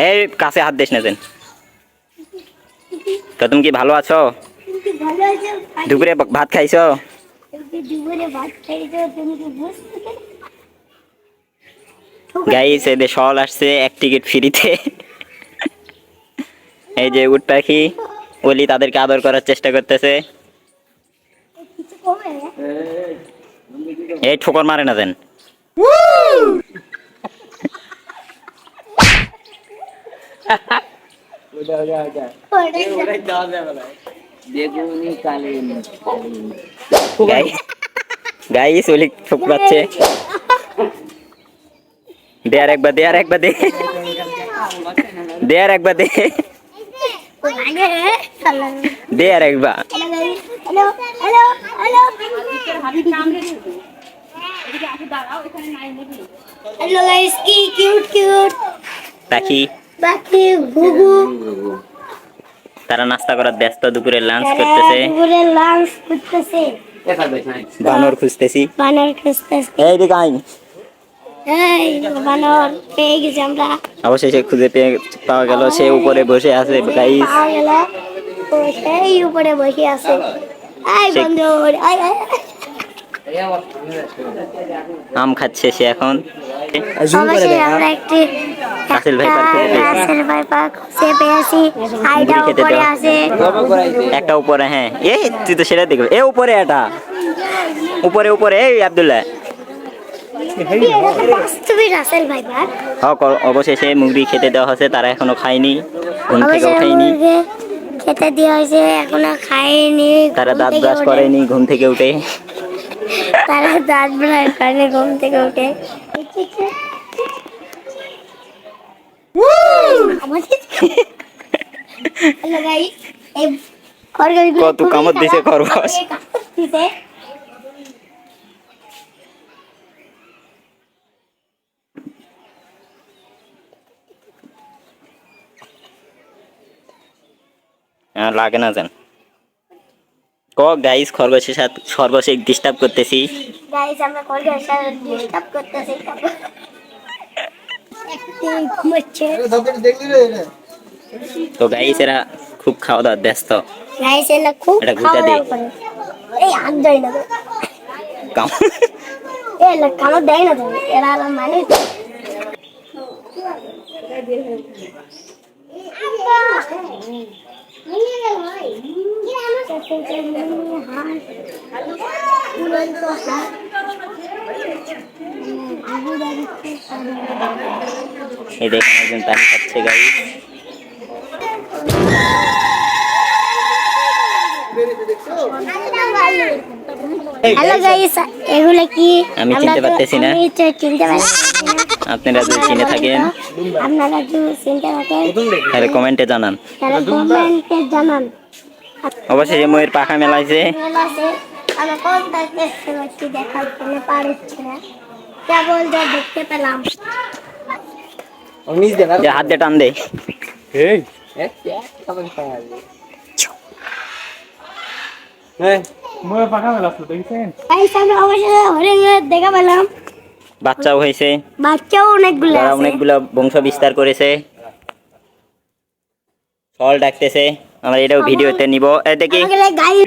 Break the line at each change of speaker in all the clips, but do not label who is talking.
এই কাছে হাত দিস না যেন। তো তুমি কি ভালো আছো? দুপুরে ভাত খাইছো? গাইস এদের সল আসছে এক টিকিট ফ্রিতে। এই যে উট পাখি ওলি তাদেরকে আদর করার চেষ্টা করতেছে। এই ঠোকর মারে না দেন। গাইস ওলি ঠুকরাচ্ছে। দে আর একবার দে, আর একবার দে, দে আর একবার দে, দে আর একবার।
हेलो गाइस की क्यूट क्यूट
পাখি
बाकी गुगु
তারা নাস্তা করার ব্যস্ত, দুপুরে লাঞ্চ করতেছে।
দুপুরে লাঞ্চ করতেছে।
বানর খুঁজতেছি,
বানর খুঁজতেছে।
এই দিকে আই।
এই বানর পেয়ে গেছি আমরা।
অবশেষে খুঁজে পেয়ে পাওয়া গেল, সে উপরে বসে আছে গাইস।
পাওয়া গেল, তো সেই উপরে বসে আছে। এই বন্ধু আয় আয়
আম খাচ্ছে সে এখন।
অবশ্যই আমরা একটি
রাসেল ভাই পার্কে
রাসেল ভাই পার্ক খুঁজে পেয়েছি। আইডা উপরে আছে,
একটা উপরে। হ্যাঁ এই তুই তো সেটা দেখবে, এ উপরে এটা উপরে উপরে। এই আব্দুল্লাহ
বাস্তবে রাসেল ভাই পার্ক।
অবশেষে মুরগি খেতে দেওয়া হয়েছে, তারা এখনো খায়নি, ঘুম থেকে
অবশ্যই
ওঠেনি।
মুরগি খেতে দেওয়া হয়েছে, এখনো খায়নি।
তারা
ঘুম
দাঁত
থেকে
ব্রাশ
ওঠে।
করেনি ঘুম থেকে উঠে।
তারা দাঁত ব্রাশ করে ঘুম থেকে উঠে। হ্যালো গাইস, এই খরগোশগুলো
কত কামড় দিছে খরগোশ।
দিছে।
লাগে না জান। গাইস খরগোশের সাথে খরগোশে ডিস্টার্ব করতেছি।
গাইস আমরা খরগোশকে ডিস্টার্ব করতেছি। একটু ঘুমাচ্ছে।
তো গাইস এরা খুব খাওয়া দাওয়া ব্যস্ত।
গাইস এলা খুব
এটা
খাওয়া
ঘুরতে দে।
দাওয়া করে। এই হাত দেয় না তো। এলা কামড় দেয় না তো। এরা মানে
এই দেখেন একজন পানি খাচ্ছে গাইস।
হ্যালো গাইস, এগুলো কি?
আমি চিনতে পারতেছি না।
আমি চিনতে পারছি না।
আপনারা যদি চিনে থাকেন,
আপনারা যদি চিনতে থাকেন
তাহলে কমেন্টে জানান।
তাহলে কমেন্টে জানান।
অবশ্যই ময়ের পাখা মেলাইছে।
আমরা কোন দেখতে পাচ্ছি, দেখার জন্য পারছি না, কেবল যা দেখতে পেলাম।
যে হাত দিয়ে টান দে।
গাইস আমরা অবশ্যই হরিণ দেখা পেলাম।
বাচ্চাও হয়েছে,
বাচ্চাও অনেকগুলো
তারা
আছে।
অনেকগুলো বংশ বিস্তার করেছে। ফল ডাকতেছে, আমরা এটাও ভিডিওতে নিব। দেখি
আমাকে গাইস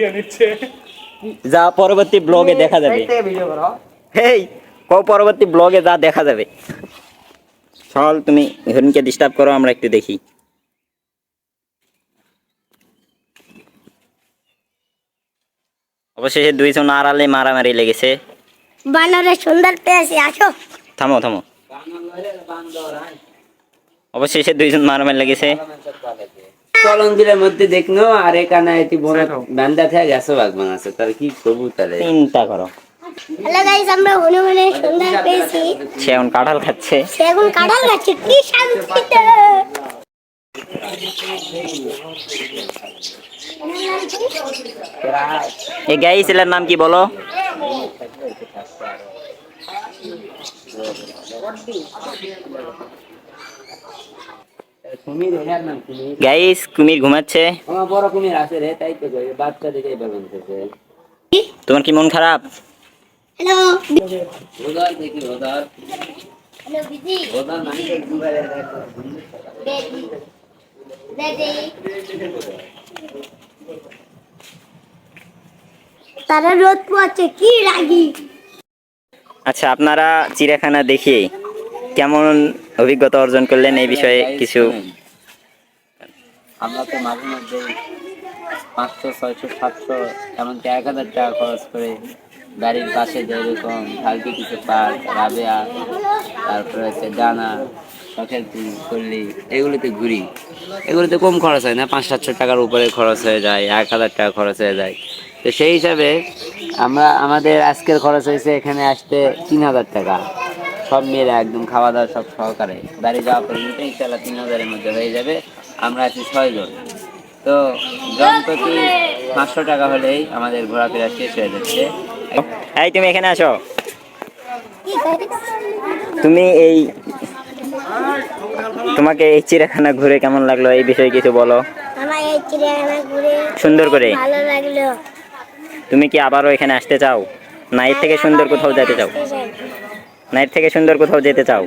যা পরবর্তী ব্লগে দেখা যাবে। হেই পরবর্তী ব্লগে যা দেখা যাবে। চল তুমি হরিণকে ডিস্টার্ব করো, আমরা একটু দেখি। অবশেষে দুইজন আড়ালে মারামারি লেগেছে।
বানরের সুন্দর পেয়েছি, আসো।
থামো থামো। অবশেষে দুইজন মারামারি লেগেছে।
চলনজিলের মধ্যে দেখনো আর এখানে এটি বড় বান্দা থেকে গেছে বাগবান আছে, তার কি করবো তাহলে
চিন্তা করো।
হ্যালো গাইস, আমরা হনুমানের সুন্দর পেয়েছি।
সে এখন কাঁঠাল খাচ্ছে।
সেগুন কাঁঠাল গাছে কি শান্তিতে।
এই গাই ছেলের নাম কি বলো?
কুমির এর নাম কুমির।
গাইস কুমির ঘুমাচ্ছে।
আমার বড় কুমির আছে রে, তাই তো কই বাচ্চা দেখে বলতেছে।
তোমার কি মন খারাপ?
হ্যালো
ওদার দেখি ওদার।
হ্যালো বিজি বেবি বেবি তারা রোদ পোয়াচ্ছে কি লাগি।
আচ্ছা, আপনারা চিড়িয়াখানা দেখে কেমন অভিজ্ঞতা অর্জন করলেন এই বিষয়ে কিছু?
আমরা তো মাঝে মধ্যে 500, 600, 700 এমনকি 1000 টাকা খরচ করে বাড়ির পাশে যেরকম হালকি কিছু পার্ক, রাবেয়া, তারপরে হচ্ছে ডানা, শখের পল্লী, এগুলোতে ঘুরি। এগুলোতে কম খরচ হয় না, 500-700 টাকার উপরে খরচ হয়ে যায়, 1000 টাকা খরচ হয়ে যায়। তো সেই হিসাবে আমাদের আজকের খরচ হয়েছে এখানে আসতে 3000 টাকা, সব মিলে একদম খাওয়া দাওয়া সব সহকারে। বাড়ি যাওয়া পর্যন্ত ইনশাল্লাহ 3000-এর মধ্যে হয়ে যাবে। আমরা আছি 6 জন। তো জন প্রতি 500 টাকা হলেই আমাদের ঘোরাফেরা শেষ হয়ে যাচ্ছে।
এই তুমি এখানে আসো।
কি করে
তুমি এই তোমাকে এই চিড়িয়াখানা ঘুরে কেমন লাগলো এই বিষয়ে কিছু বলো
আমার এই চিড়িয়াখানা ঘুরে
সুন্দর করে।
ভালো লাগলো।
তুমি কি আবারও এখানে আসতে চাও, না এর থেকে সুন্দর কোথাও যেতে চাও?
আসতে চাই।
না এর থেকে সুন্দর কোথাও যেতে চাও?